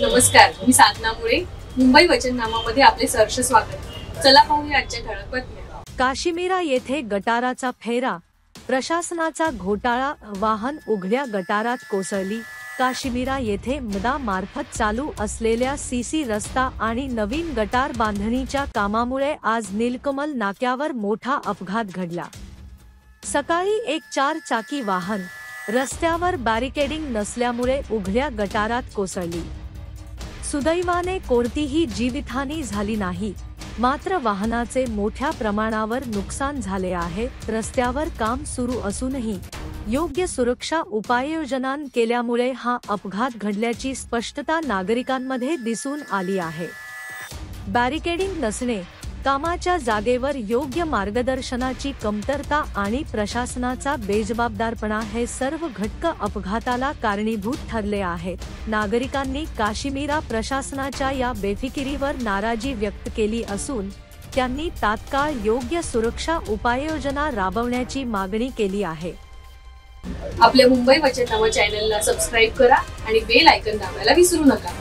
नमस्कार, मी साधना मुळे. मुंबई वचननामामध्ये आपले सहर्ष स्वागत. चला पाहूया आजच्या ठळक बातम्या. काश्मीरा येथे गटाराचा फेरा, प्रशासनाचा घोटाळा, वाहन उघड्या गटारात कोसळली. काश्मीरा येथे मदा मार्फत चालू असलेल्या सीसी रस्ता आणि नवीन गटार बांधणीच्या कामामुळे आज नीलकमल नाक्यावर मोठा अपघात घडला. सकाळी एक 4 चाकी वाहन रस्त्यावर बॅरिकेडिंग नसल्यामुळे उघड्या गटारात कोसळली. सुदैवाने कोणतीही जीवितहानी झाली नाही, मात्र वाहनाचे मोठ्या प्रमाणावर नुकसान झाले आहे. रस्त्यावर काम सुरू असूनही योग्य सुरक्षा उपाययोजना केल्यामुळे हा अपघात घडल्याची स्पष्टता नागरिकांमध्ये दिसून आली आहे. बॅरिकेडिंग नसणे, कामाच्या जागेवर योग्य मार्गदर्शनाची कमतरता आणि प्रशासनाचा बेजबाबदारपणा हे सर्व घटक अपघाताला कारणीभूत ठरले आहेत. नागरिकांनी काश्मीरा प्रशासनाच्या या बेफिकिरीवर नाराजी व्यक्त केली असून त्यांनी तात्काळ योग्य सुरक्षा उपाययोजना राबवण्याची मागणी केली आहे. आपल्या मुंबई वचननामा चॅनलला सबस्क्राइब करा आणि बेल आयकॉन दाबायला विसरू नका.